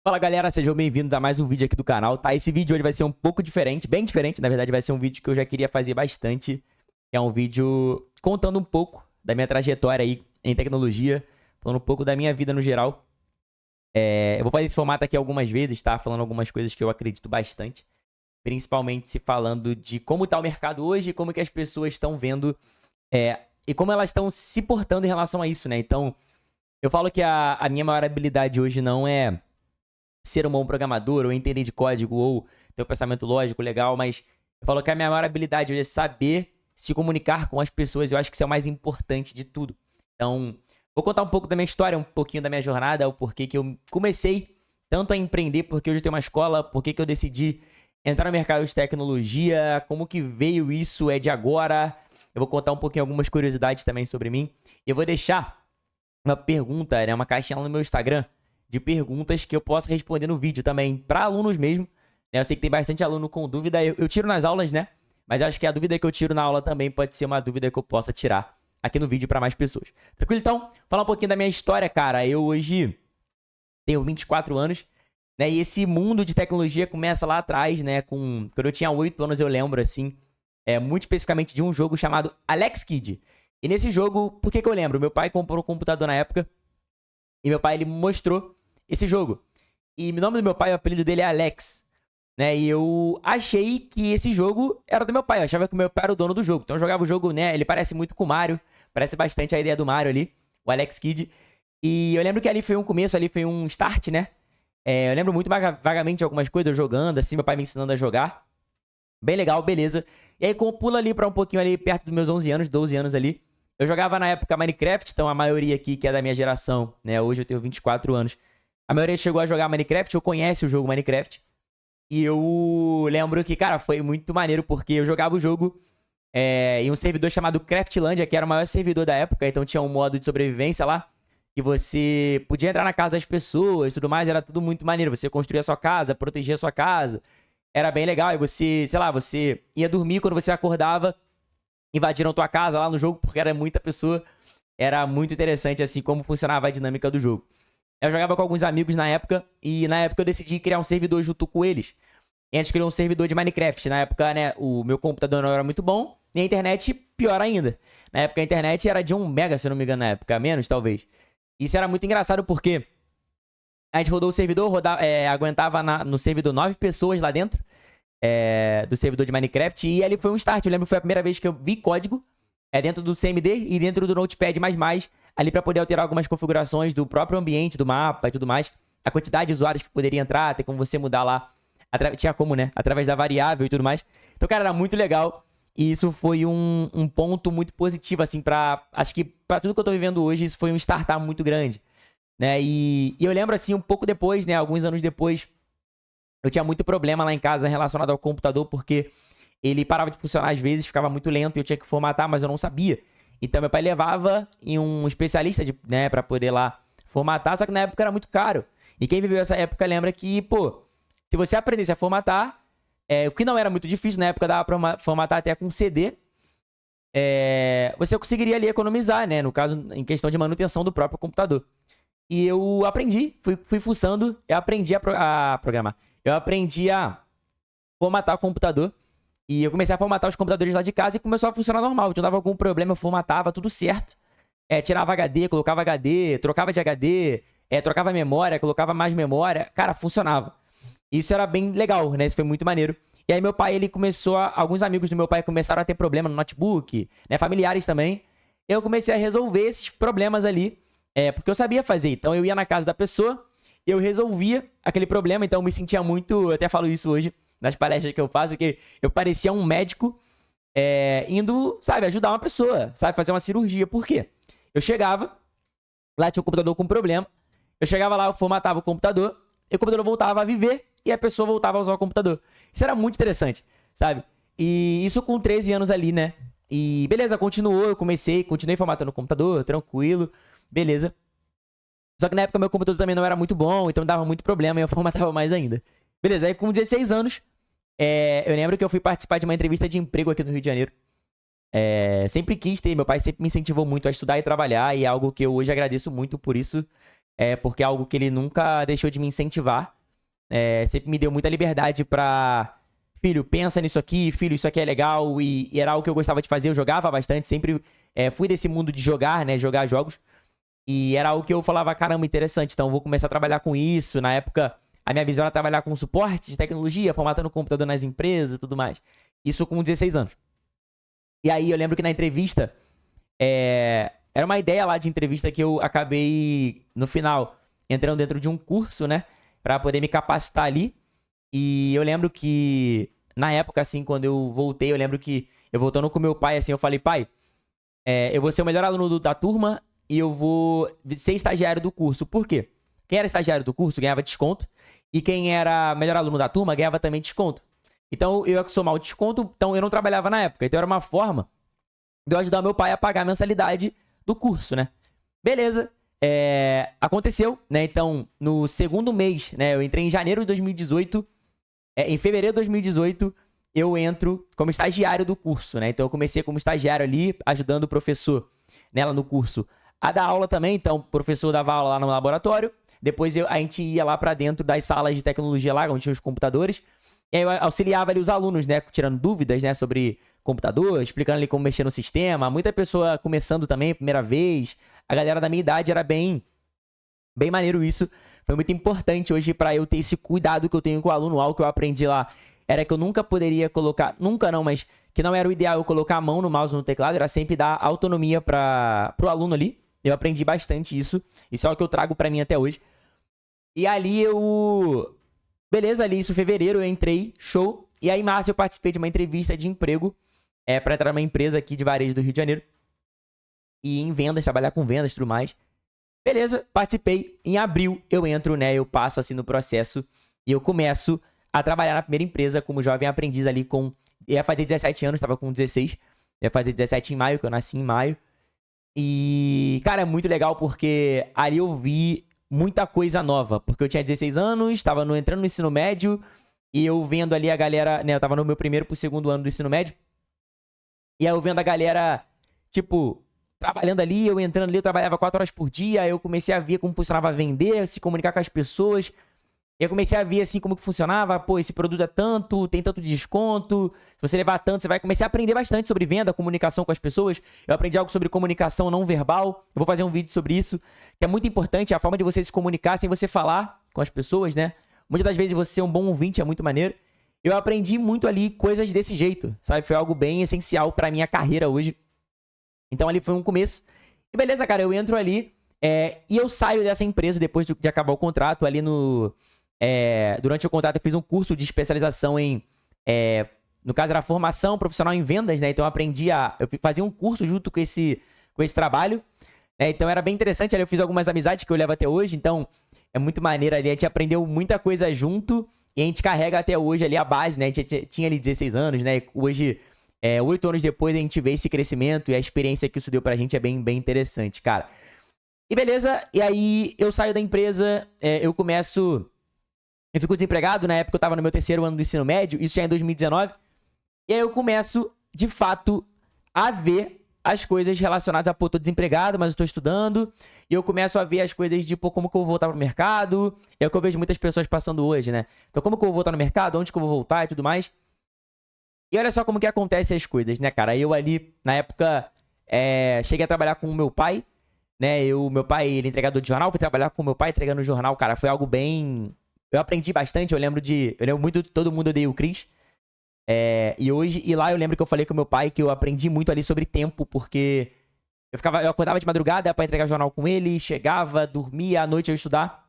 Fala galera, sejam bem-vindos a mais um vídeo aqui do canal, tá? Esse vídeo hoje vai ser um pouco diferente, bem diferente, na verdade vai ser um vídeo que eu já queria fazer bastante. É um vídeo contando um pouco da minha trajetória aí em tecnologia, falando um pouco da minha vida no geral. Eu vou fazer esse formato aqui algumas vezes, tá? Falando algumas coisas que eu acredito bastante. Principalmente se falando de como tá o mercado hoje, como que as pessoas estão vendo e como elas estão se portando em relação a isso, né? Então, eu falo que a minha maior habilidade hoje não é ser um bom programador, ou entender de código, ou ter um pensamento lógico legal, mas eu falo que a minha maior habilidade hoje é saber se comunicar com as pessoas. Eu acho que isso é o mais importante de tudo. Então, vou contar um pouco da minha história, um pouquinho da minha jornada, o porquê que eu comecei tanto a empreender, porque hoje eu tenho uma escola, porquê que eu decidi entrar no mercado de tecnologia, como que veio isso, é de agora. Eu vou contar um pouquinho algumas curiosidades também sobre mim. E eu vou deixar uma pergunta, né, uma caixinha lá no meu Instagram, de perguntas que eu posso responder no vídeo também, para alunos mesmo. Né? Eu sei que tem bastante aluno com dúvida, eu tiro nas aulas, né? Mas eu acho que a dúvida que eu tiro na aula também pode ser uma dúvida que eu possa tirar aqui no vídeo para mais pessoas. Tranquilo? Então, falar um pouquinho da minha história, cara. Eu hoje tenho 24 anos, né? E esse mundo de tecnologia começa lá atrás, né? Quando eu tinha 8 anos, eu lembro, assim, muito especificamente de um jogo chamado Alex Kidd. E nesse jogo, por que eu lembro? Meu pai comprou um computador na época e meu pai, ele mostrou esse jogo. E o nome do meu pai, o apelido dele é Alex, né? E eu achei que esse jogo era do meu pai. Eu achava que o meu pai era o dono do jogo. Então eu jogava o jogo, né? Ele parece muito com o Mario. Parece bastante a ideia do Mario ali, o Alex Kidd. E eu lembro que ali foi um começo, ali foi um start, né? Eu lembro muito vagamente de algumas coisas, eu jogando, assim, meu pai me ensinando a jogar. Bem legal, beleza. E aí, como pula ali pra um pouquinho ali, perto dos meus 11 anos, 12 anos ali, eu jogava na época Minecraft, então a maioria aqui que é da minha geração, né? Hoje eu tenho 24 anos. A maioria chegou a jogar Minecraft ou conhece o jogo Minecraft. E eu lembro que, cara, foi muito maneiro porque eu jogava o jogo em um servidor chamado Craftlandia, que era o maior servidor da época. Então tinha um modo de sobrevivência lá, que você podia entrar na casa das pessoas e tudo mais. Era tudo muito maneiro. Você construía a sua casa, protegia a sua casa. Era bem legal. E você, sei lá, você ia dormir, quando você acordava, invadiram tua casa lá no jogo, porque era muita pessoa. Era muito interessante, assim, como funcionava a dinâmica do jogo. Eu jogava com alguns amigos na época, e na época eu decidi criar um servidor junto com eles. E a gente criou um servidor de Minecraft. Na época, né, o meu computador não era muito bom, e a internet pior ainda. Na época a internet era de 1 mega, se eu não me engano, na época, menos talvez. Isso era muito engraçado porque a gente rodou o servidor, aguentava no servidor 9 pessoas lá dentro, do servidor de Minecraft, e ali foi um start. Eu lembro que foi a primeira vez que eu vi código dentro do CMD e dentro do Notepad++, ali para poder alterar algumas configurações do próprio ambiente, do mapa e tudo mais. A quantidade de usuários que poderia entrar, tem como você mudar lá. Tinha como, né? Através da variável e tudo mais. Então, cara, era muito legal. E isso foi um ponto muito positivo, assim, acho que pra tudo que eu tô vivendo hoje, isso foi um startup muito grande, né? E eu lembro, assim, um pouco depois, né? Alguns anos depois, eu tinha muito problema lá em casa relacionado ao computador, porque ele parava de funcionar às vezes, ficava muito lento e eu tinha que formatar, mas eu não sabia. Então meu pai levava em um especialista, né, pra poder lá formatar, só que na época era muito caro. E quem viveu essa época lembra que, pô, se você aprendesse a formatar, o que não era muito difícil, na época dava pra formatar até com CD, você conseguiria ali economizar, né, no caso, em questão de manutenção do próprio computador. E eu aprendi, fui fuçando, eu aprendi a programar. Eu aprendi a formatar o computador. E eu comecei a formatar os computadores lá de casa e começou a funcionar normal. Então dava algum problema, eu formatava, tudo certo. Tirava HD, colocava HD, trocava de HD, trocava memória, colocava mais memória. Cara, funcionava. Isso era bem legal, né? Isso foi muito maneiro. E aí meu pai, ele começou alguns amigos do meu pai começaram a ter problema no notebook, né? Familiares também. Eu comecei a resolver esses problemas ali, porque eu sabia fazer. Então eu ia na casa da pessoa, eu resolvia aquele problema. Então eu me sentia muito, eu até falo isso hoje, nas palestras que eu faço, que eu parecia um médico indo, sabe, ajudar uma pessoa, sabe, fazer uma cirurgia. Por quê? Eu chegava, lá tinha um computador com problema, eu chegava lá, eu formatava o computador, e o computador voltava a viver, e a pessoa voltava a usar o computador. Isso era muito interessante, sabe? E isso com 13 anos ali, né? E beleza, continuou, continuei formatando o computador, tranquilo, beleza. Só que na época meu computador também não era muito bom, então dava muito problema e eu formatava mais ainda. Beleza, aí com 16 anos, eu lembro que eu fui participar de uma entrevista de emprego aqui no Rio de Janeiro. Sempre quis ter, meu pai sempre me incentivou muito a estudar e trabalhar, e é algo que eu hoje agradeço muito por isso. porque é algo que ele nunca deixou de me incentivar. Sempre me deu muita liberdade pra... Filho, pensa nisso aqui, filho, isso aqui é legal. E era algo que eu gostava de fazer, eu jogava bastante. Sempre fui desse mundo de jogar, né? Jogar jogos. E era algo que eu falava, caramba, interessante. Então eu vou começar a trabalhar com isso. Na época, a minha visão era trabalhar com suporte de tecnologia, formatando computador nas empresas e tudo mais. Isso com 16 anos. E aí eu lembro que na entrevista... Era uma ideia lá de entrevista que eu acabei, no final, entrando dentro de um curso, né? Pra poder me capacitar ali. E eu lembro que, na época, assim, quando eu voltei, eu lembro que eu voltando com meu pai, assim, eu falei, pai, eu vou ser o melhor aluno da turma e eu vou ser estagiário do curso. Por quê? Quem era estagiário do curso ganhava desconto. E quem era melhor aluno da turma ganhava também desconto. Então, eu ia somar o desconto, então eu não trabalhava na época. Então, era uma forma de eu ajudar meu pai a pagar a mensalidade do curso, né? Beleza. Aconteceu, né? Então, no segundo mês, né? Eu entrei em janeiro de 2018. Em fevereiro de 2018, eu entro como estagiário do curso, né? Então, eu comecei como estagiário ali, ajudando o professor, né, lá no curso, a dar aula também. Então, o professor dava aula lá no laboratório. Depois, a gente ia lá pra dentro das salas de tecnologia lá, onde tinha os computadores. E aí eu auxiliava ali os alunos, né? Tirando dúvidas, né? Sobre computador, explicando ali como mexer no sistema. Muita pessoa começando também, primeira vez. A galera da minha idade era bem maneiro isso. Foi muito importante hoje pra eu ter esse cuidado que eu tenho com o aluno. Algo que eu aprendi lá era que eu nunca poderia colocar... Nunca não, mas que não era o ideal eu colocar a mão no mouse no teclado. Era sempre dar autonomia pro aluno ali. Eu aprendi bastante isso. Isso é o que eu trago pra mim até hoje. E ali Beleza, ali isso em fevereiro eu entrei, show. E aí em março eu participei de uma entrevista de emprego pra entrar numa empresa aqui de varejo do Rio de Janeiro. E em vendas, trabalhar com vendas e tudo mais. Beleza, participei. Em abril eu entro, né? Eu passo assim no processo e eu começo a trabalhar na primeira empresa como jovem aprendiz ali com... Ia fazer 17 anos, tava com 16. Ia fazer 17 em maio, que eu nasci em maio. E, cara, é muito legal porque ali eu vi muita coisa nova. Porque eu tinha 16 anos, tava entrando no ensino médio. E eu vendo ali a galera, né? Eu tava no meu primeiro pro segundo ano do ensino médio. E aí eu vendo a galera, tipo, trabalhando ali, eu entrando ali, eu trabalhava 4 horas por dia. Aí eu comecei a ver como funcionava vender, se comunicar com as pessoas. E eu comecei a ver, assim, como que funcionava. Pô, esse produto é tanto, tem tanto de desconto. Se você levar tanto, você vai começar a aprender bastante sobre venda, comunicação com as pessoas. Eu aprendi algo sobre comunicação não verbal. Eu vou fazer um vídeo sobre isso, que é muito importante. A forma de você se comunicar sem você falar com as pessoas, né? Muitas das vezes você ser um bom ouvinte é muito maneiro. Eu aprendi muito ali coisas desse jeito, sabe? Foi algo bem essencial pra minha carreira hoje. Então ali foi um começo. E beleza, cara, eu entro ali e eu saio dessa empresa depois de acabar o contrato ali durante o contrato eu fiz um curso de especialização no caso era formação profissional em vendas, né? Então eu fazia um curso junto com esse trabalho, né? Então era bem interessante, ali eu fiz algumas amizades que eu levo até hoje, então é muito maneiro ali, a gente aprendeu muita coisa junto e a gente carrega até hoje ali a base, né? A gente tinha ali 16 anos, né? Hoje, 8 anos depois, a gente vê esse crescimento e a experiência que isso deu pra gente é bem interessante, cara. E beleza, e aí eu saio da empresa, eu fico desempregado, na época eu tava no meu terceiro ano do ensino médio, isso já em 2019. E aí eu começo, de fato, a ver as coisas relacionadas a, pô, tô desempregado, mas eu tô estudando. E eu começo a ver as coisas de, pô, como que eu vou voltar pro mercado. É o que eu vejo muitas pessoas passando hoje, né? Então, como que eu vou voltar no mercado? Onde que eu vou voltar e tudo mais. E olha só como que acontecem as coisas, né, cara? Eu ali, na época, cheguei a trabalhar com o meu pai, né? Meu pai, ele é entregador de jornal, fui trabalhar com o meu pai entregando jornal, cara. Foi algo bem... Eu aprendi bastante, eu lembro muito de Todo Mundo Odeia o Chris. E lá eu lembro que eu falei com meu pai que eu aprendi muito ali sobre tempo, porque eu acordava de madrugada pra entregar jornal com ele, chegava, dormia, à noite eu ia estudar.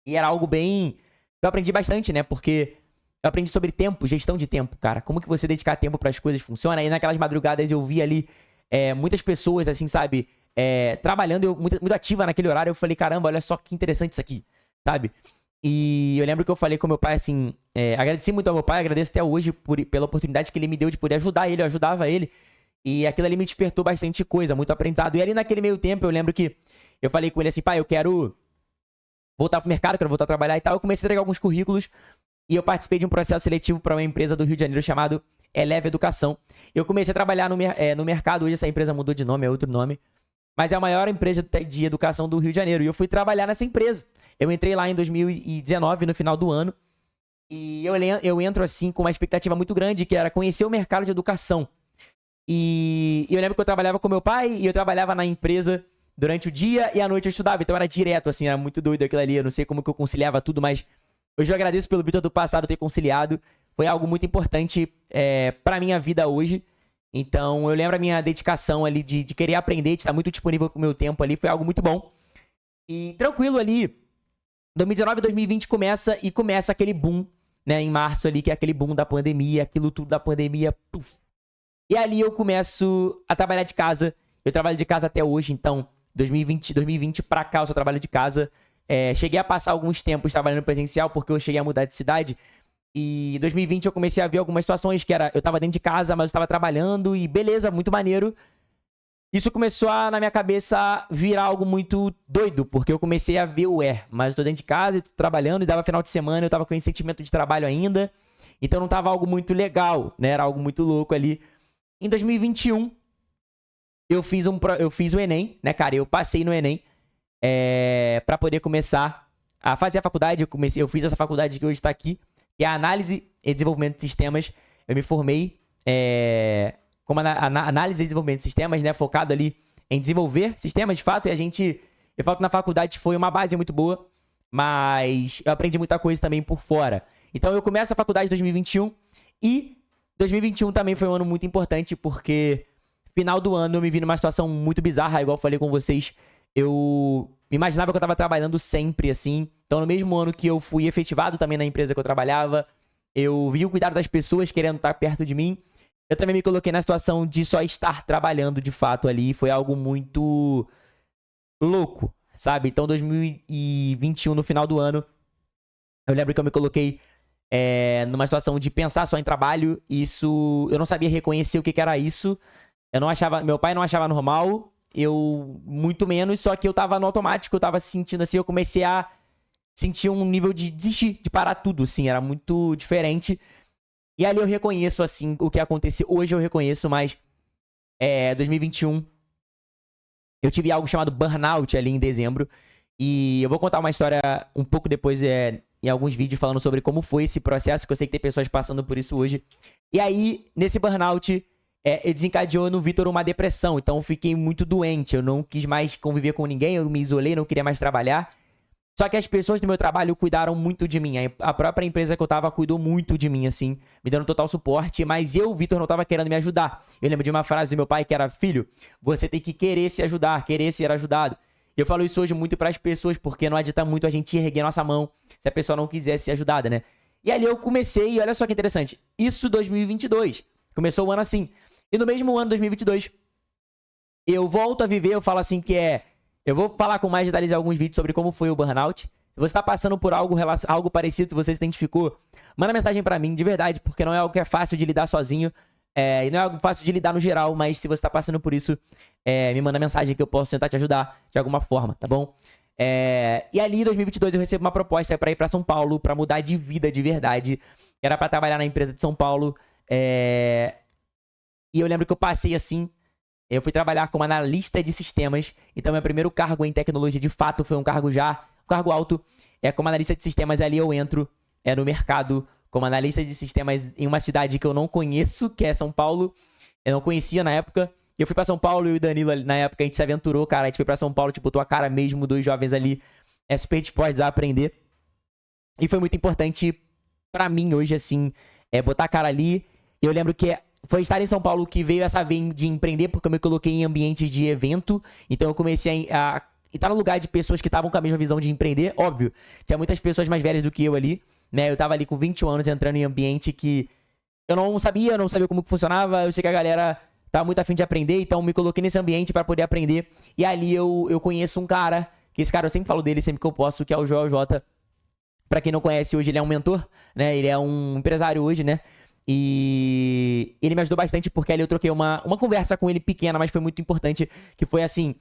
E era algo bem... Eu aprendi bastante, né? Porque eu aprendi sobre tempo, gestão de tempo, cara. Como que você dedicar tempo pras coisas funciona. E naquelas madrugadas eu vi ali muitas pessoas, assim, sabe? Trabalhando, muito ativa naquele horário. Eu falei, caramba, olha só que interessante isso aqui, sabe? E eu lembro que eu falei com meu pai, assim... agradeci muito ao meu pai, agradeço até hoje pela oportunidade que ele me deu de poder ajudar ele, eu ajudava ele. E aquilo ali me despertou bastante coisa, muito aprendizado. E ali naquele meio tempo, eu lembro que eu falei com ele assim, pai, eu quero voltar pro mercado, quero voltar a trabalhar e tal. Eu comecei a entregar alguns currículos e eu participei de um processo seletivo para uma empresa do Rio de Janeiro chamado Eleve Educação. Eu comecei a trabalhar no mercado, hoje essa empresa mudou de nome, é outro nome. mas é a maior empresa de educação do Rio de Janeiro. E eu fui trabalhar nessa empresa. Eu entrei lá em 2019, no final do ano. E eu entro assim com uma expectativa muito grande, que era conhecer o mercado de educação. E eu lembro que eu trabalhava com meu pai e eu trabalhava na empresa durante o dia e à noite eu estudava. Então era direto, assim, era muito doido aquilo ali. Eu não sei como que eu conciliava tudo, mas hoje eu agradeço pelo Vitor do passado ter conciliado. Foi algo muito importante pra minha vida hoje. Então eu lembro a minha dedicação ali de querer aprender, de estar muito disponível pro meu tempo ali. Foi algo muito bom. E tranquilo ali, 2019 e 2020 começa aquele boom, né, em março ali, que é aquele boom da pandemia, aquilo tudo da pandemia, puf. E ali eu começo a trabalhar de casa. Eu trabalho de casa até hoje, então 2020 pra cá eu só trabalho de casa. Cheguei a passar alguns tempos trabalhando presencial porque eu cheguei a mudar de cidade. E em 2020 eu comecei a ver algumas situações que era, eu tava dentro de casa, mas eu tava trabalhando e beleza, muito maneiro. Isso começou na minha cabeça, virar algo muito doido, porque eu comecei a ver mas eu tô dentro de casa, eu tô trabalhando, e dava final de semana, eu tava com esse sentimento de trabalho ainda, então não tava algo muito legal, né? Era algo muito louco ali. Em 2021, eu fiz o Enem, né, cara? Eu passei no Enem pra poder começar a fazer a faculdade. Eu fiz essa faculdade que hoje tá aqui, que é a Análise e Desenvolvimento de Sistemas. Eu me formei como análise e desenvolvimento de sistemas, né? Focado ali em desenvolver sistemas, de fato. E eu falo que na faculdade foi uma base muito boa, mas eu aprendi muita coisa também por fora. Então eu começo a faculdade em 2021 e 2021 também foi um ano muito importante, porque final do ano eu me vi numa situação muito bizarra, igual eu falei com vocês. Eu imaginava que eu tava trabalhando sempre, assim. Então no mesmo ano que eu fui efetivado também na empresa que eu trabalhava, eu vi o cuidado das pessoas querendo estar perto de mim. Eu também me coloquei na situação de só estar trabalhando de fato ali. Foi algo muito louco, sabe? Então 2021, no final do ano, eu lembro que eu me coloquei numa situação de pensar só em trabalho. Isso, eu não sabia reconhecer o que era isso. Meu pai não achava normal, eu muito menos, só que eu tava no automático, eu tava sentindo assim, eu comecei a sentir um nível de desistir, de parar tudo, assim, era muito diferente. E ali eu reconheço, assim, o que aconteceu. Hoje eu reconheço, mas 2021 eu tive algo chamado burnout ali em dezembro. E eu vou contar uma história um pouco depois em alguns vídeos falando sobre como foi esse processo, que eu sei que tem pessoas passando por isso hoje. E aí, nesse burnout, desencadeou no Vitor uma depressão. Então eu fiquei muito doente, eu não quis mais conviver com ninguém, eu me isolei, não queria mais trabalhar. Só que as pessoas do meu trabalho cuidaram muito de mim. A própria empresa que eu tava cuidou muito de mim, assim, me dando total suporte. Mas eu, Vitor, não tava querendo me ajudar. Eu lembro de uma frase do meu pai que era: filho, você tem que querer se ajudar, querer ser ajudado. Eu falo isso hoje muito pras pessoas, porque não adianta muito a gente erguer nossa mão se a pessoa não quiser ser ajudada, né? E ali eu comecei, e olha só que interessante, isso 2022. Começou o ano assim. E no mesmo ano, 2022, eu volto a viver, eu falo assim que eu vou falar com mais detalhes em alguns vídeos sobre como foi o burnout. Se você está passando por algo parecido, se você se identificou, manda mensagem pra mim, de verdade, porque não é algo que é fácil de lidar sozinho. E não é algo fácil de lidar no geral, mas se você está passando por isso, me manda mensagem que eu posso tentar te ajudar de alguma forma, tá bom? E ali, em 2022, eu recebo uma proposta pra ir pra São Paulo, pra mudar de vida de verdade. Era pra trabalhar na empresa de São Paulo. E eu lembro que eu passei assim. Eu fui trabalhar como analista de sistemas. Então, meu primeiro cargo em tecnologia, de fato, foi um cargo alto. Como analista de sistemas, ali eu entro no mercado como analista de sistemas em uma cidade que eu não conheço, que é São Paulo. Eu não conhecia na época. Eu fui pra São Paulo, eu e o Danilo, na época, a gente se aventurou, cara. A gente foi pra São Paulo, tipo, botou a cara mesmo, dois jovens ali, super dispostos a aprender. E foi muito importante pra mim hoje, assim, botar a cara ali. Eu lembro que foi estar em São Paulo que veio essa veia de empreender, porque eu me coloquei em ambientes de evento. Então eu comecei a estar no lugar de pessoas que estavam com a mesma visão de empreender. Óbvio, tinha muitas pessoas mais velhas do que eu ali, né? Eu tava ali com 21 anos entrando em ambiente que eu não sabia como que funcionava. Eu sei que a galera tava muito afim de aprender, então me coloquei nesse ambiente pra poder aprender. E ali eu conheço um cara, que esse cara eu sempre falo dele sempre que eu posso, que é o Joel J. Pra quem não conhece, hoje ele é um mentor, né? Ele é um empresário hoje, né? E ele me ajudou bastante, porque ali eu troquei uma conversa com ele pequena, mas foi muito importante, que foi assim: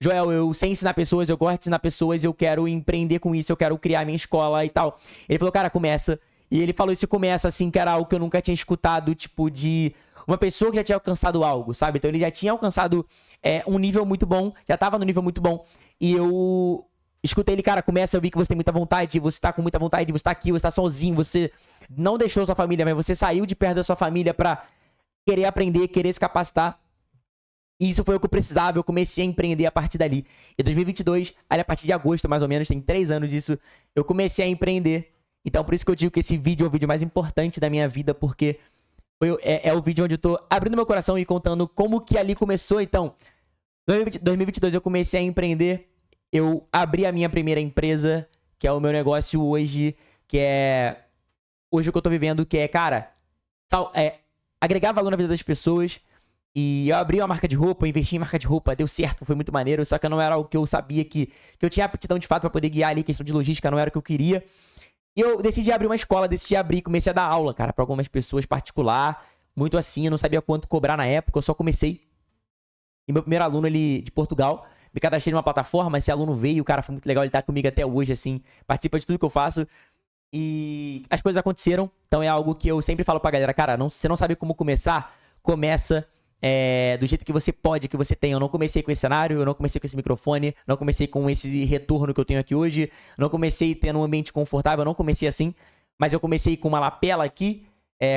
Joel, eu sei ensinar pessoas, eu gosto de ensinar pessoas, eu quero empreender com isso, eu quero criar minha escola e tal. Ele falou, cara, começa. E ele falou isso, começa, assim, que era algo que eu nunca tinha escutado, tipo, de uma pessoa que já tinha alcançado algo, sabe? Então ele já tinha alcançado um nível muito bom, já tava no nível muito bom. E eu escutei ele, cara, começa, eu vi que você tem muita vontade, você tá com muita vontade, você tá aqui, você tá sozinho, você não deixou sua família, mas você saiu de perto da sua família pra querer aprender, querer se capacitar. E isso foi o que eu precisava, eu comecei a empreender a partir dali. Em 2022, ali a partir de agosto, mais ou menos, tem 3 anos disso, eu comecei a empreender. Então, por isso que eu digo que esse vídeo é o vídeo mais importante da minha vida, porque é o vídeo onde eu tô abrindo meu coração e contando como que ali começou. Então, em 2022 eu comecei a empreender, eu abri a minha primeira empresa, que é o meu negócio hoje, que é hoje o que eu tô vivendo, que é, cara, agregar valor na vida das pessoas. E eu abri uma marca de roupa, eu investi em marca de roupa, deu certo, foi muito maneiro, só que não era o que eu sabia que eu tinha aptidão de fato pra poder guiar ali, questão de logística, não era o que eu queria. E eu decidi abrir uma escola, comecei a dar aula, cara, pra algumas pessoas particular, muito assim, eu não sabia quanto cobrar na época, eu só comecei. E meu primeiro aluno, ele de Portugal, me cadastrei numa plataforma, esse aluno veio, o cara foi muito legal, ele tá comigo até hoje, assim, participa de tudo que eu faço. E as coisas aconteceram, então é algo que eu sempre falo pra galera, cara, você não sabe como começar, começa do jeito que você pode, que você tem. Eu não comecei com esse cenário, eu não comecei com esse microfone, não comecei com esse retorno que eu tenho aqui hoje, não comecei tendo um ambiente confortável, eu não comecei assim, mas eu comecei com uma lapela aqui,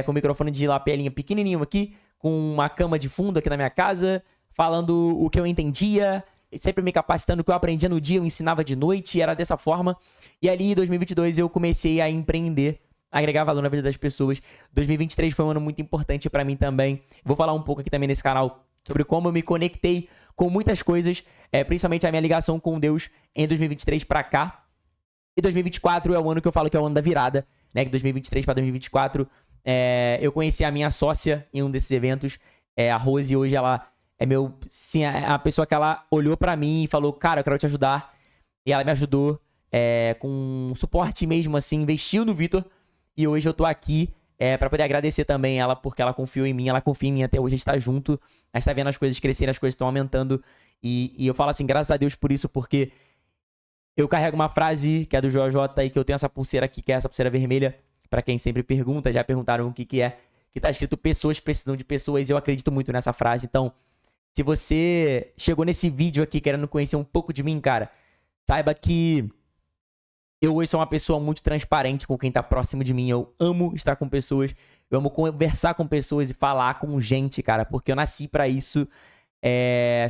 com um microfone de lapelinha pequenininho aqui, com uma cama de fundo aqui na minha casa, falando o que eu entendia, sempre me capacitando, o que eu aprendia no dia, eu ensinava de noite, era dessa forma. E ali em 2022 eu comecei a empreender, agregar valor na vida das pessoas. 2023 foi um ano muito importante pra mim também. Vou falar um pouco aqui também nesse canal sobre como eu me conectei com muitas coisas, principalmente a minha ligação com Deus em 2023 pra cá. E 2024 é o ano que eu falo que é o ano da virada, né? Que 2023 pra 2024 eu conheci a minha sócia em um desses eventos, a Rose, hoje ela é a pessoa que ela olhou pra mim e falou, cara, eu quero te ajudar. E ela me ajudou com suporte mesmo, assim, investiu no Vitor. E hoje eu tô aqui pra poder agradecer também ela, porque ela confiou em mim, ela confia em mim até hoje, a gente tá junto, a gente tá vendo as coisas crescerem, as coisas estão aumentando. E eu falo assim, graças a Deus por isso, porque eu carrego uma frase que é do Jojo e que eu tenho essa pulseira aqui, que é essa pulseira vermelha, pra quem sempre pergunta, já perguntaram o que é, que tá escrito pessoas precisam de pessoas, e eu acredito muito nessa frase. Então, se você chegou nesse vídeo aqui querendo conhecer um pouco de mim, cara, saiba que eu hoje sou uma pessoa muito transparente com quem tá próximo de mim. Eu amo estar com pessoas, eu amo conversar com pessoas e falar com gente, cara, porque eu nasci pra isso.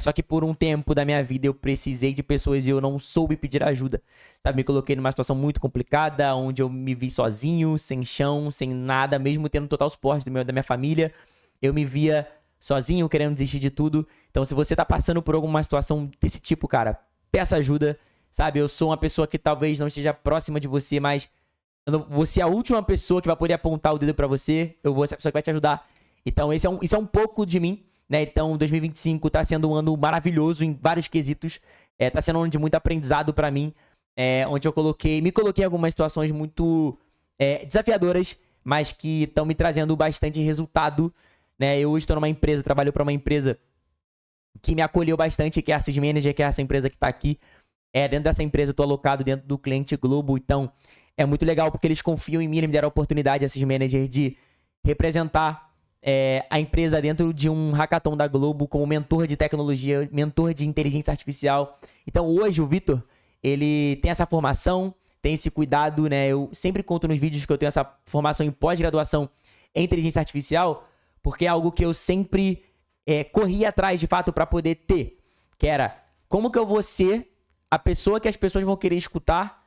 Só que por um tempo da minha vida eu precisei de pessoas e eu não soube pedir ajuda, sabe? Me coloquei numa situação muito complicada, onde eu me vi sozinho, sem chão, sem nada, mesmo tendo total suporte da minha família. Eu me via sozinho, querendo desistir de tudo. Então, se você tá passando por alguma situação desse tipo, cara, peça ajuda. Sabe, eu sou uma pessoa que talvez não esteja próxima de você, mas eu não vou ser a última pessoa que vai poder apontar o dedo pra você. Eu vou ser a pessoa que vai te ajudar. Então, isso é um pouco de mim, né? Então, 2025 tá sendo um ano maravilhoso em vários quesitos. Tá sendo um ano de muito aprendizado pra mim. Onde eu me coloquei em algumas situações muito desafiadoras, mas que estão me trazendo bastante resultado, né? Eu hoje estou numa empresa, trabalho pra uma empresa que me acolheu bastante, que é a Sys Manager, que é essa empresa que tá aqui. Dentro dessa empresa eu tô alocado dentro do cliente Globo, então é muito legal porque eles confiam em mim, eles me deram a oportunidade, esses managers, de representar a empresa dentro de um hackathon da Globo como mentor de tecnologia, mentor de inteligência artificial. Então hoje o Vitor, ele tem essa formação, tem esse cuidado, né? Eu sempre conto nos vídeos que eu tenho essa formação em pós-graduação em inteligência artificial, porque é algo que eu sempre corri atrás de fato para poder ter, que era como que eu vou ser a pessoa que as pessoas vão querer escutar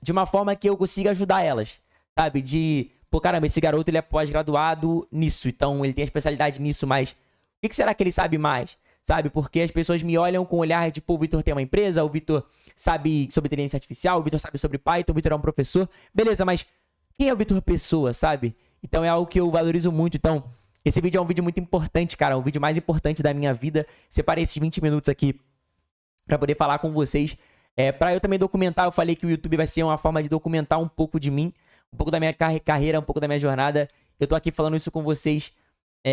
de uma forma que eu consiga ajudar elas, sabe? Pô, caramba, esse garoto ele é pós-graduado nisso, então ele tem a especialidade nisso, mas o que será que ele sabe mais? Sabe? Porque as pessoas me olham com o olhar de, pô, o Vitor tem uma empresa, o Vitor sabe sobre inteligência artificial, o Vitor sabe sobre Python, o Vitor é um professor. Beleza, mas quem é o Vitor pessoa, sabe? Então é algo que eu valorizo muito. Então, esse vídeo é um vídeo muito importante, cara, um vídeo mais importante da minha vida. Separei esses 20 minutos aqui pra poder falar com vocês. Pra eu também documentar, eu falei que o YouTube vai ser uma forma de documentar um pouco de mim, um pouco da minha carreira, um pouco da minha jornada. Eu tô aqui falando isso com vocês,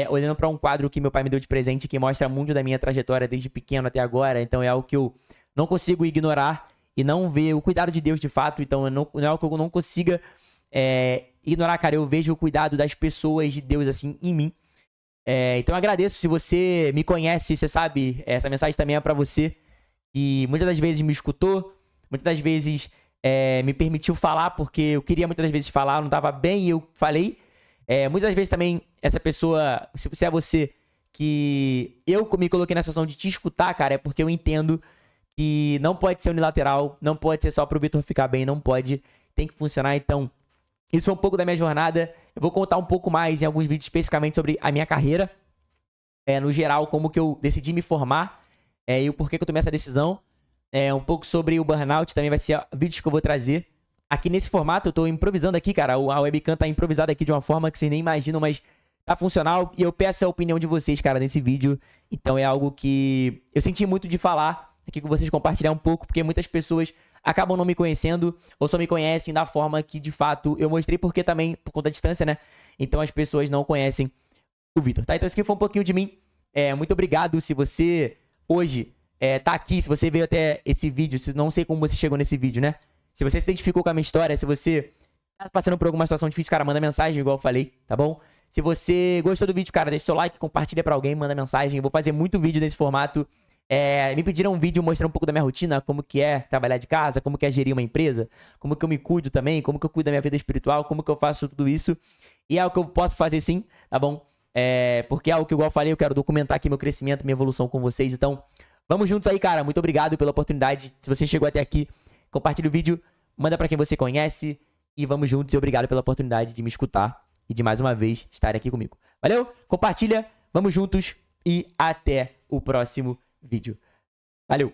olhando pra um quadro que meu pai me deu de presente, que mostra muito da minha trajetória desde pequeno até agora. Então é algo que eu não consigo ignorar e não ver o cuidado de Deus de fato. Então não é algo que eu não consiga ignorar, cara. Eu vejo o cuidado das pessoas de Deus, assim, em mim. Então eu agradeço. Se você me conhece, você sabe, essa mensagem também é pra você, que muitas das vezes me escutou, muitas das vezes me permitiu falar, porque eu queria muitas das vezes falar, eu não tava bem e eu falei. Muitas das vezes também, essa pessoa, se é você, que eu me coloquei na situação de te escutar, cara, é porque eu entendo que não pode ser unilateral, não pode ser só pro Vitor ficar bem, não pode, tem que funcionar. Então, isso foi um pouco da minha jornada. Eu vou contar um pouco mais em alguns vídeos especificamente sobre a minha carreira, no geral, como que eu decidi me formar, e o porquê que eu tomei essa decisão. Um pouco sobre o burnout também vai ser vídeos que eu vou trazer. Aqui nesse formato, eu tô improvisando aqui, cara. A webcam tá improvisada aqui de uma forma que vocês nem imaginam, mas tá funcional. E eu peço a opinião de vocês, cara, nesse vídeo. Então é algo que eu senti muito de falar aqui com vocês, compartilhar um pouco, porque muitas pessoas acabam não me conhecendo ou só me conhecem da forma que, de fato, eu mostrei, porque também, por conta da distância, né? Então as pessoas não conhecem o Vitor, tá? Então isso aqui foi um pouquinho de mim. Muito obrigado se você hoje tá aqui, se você veio até esse vídeo, não sei como você chegou nesse vídeo, né? Se você se identificou com a minha história, se você tá passando por alguma situação difícil, cara, manda mensagem, igual eu falei, tá bom? Se você gostou do vídeo, cara, deixa seu like, compartilha pra alguém, manda mensagem. Eu vou fazer muito vídeo nesse formato. Me pediram um vídeo mostrando um pouco da minha rotina, como que é trabalhar de casa, como que é gerir uma empresa, como que eu me cuido também, como que eu cuido da minha vida espiritual, como que eu faço tudo isso. E é o que eu posso fazer sim, tá bom? Porque é algo que, igual eu falei, eu quero documentar aqui meu crescimento, minha evolução com vocês. Então, vamos juntos aí, cara. Muito obrigado pela oportunidade. Se você chegou até aqui, compartilha o vídeo, manda pra quem você conhece e vamos juntos. E obrigado pela oportunidade de me escutar e de mais uma vez estar aqui comigo. Valeu? Compartilha, vamos juntos e até o próximo vídeo. Valeu!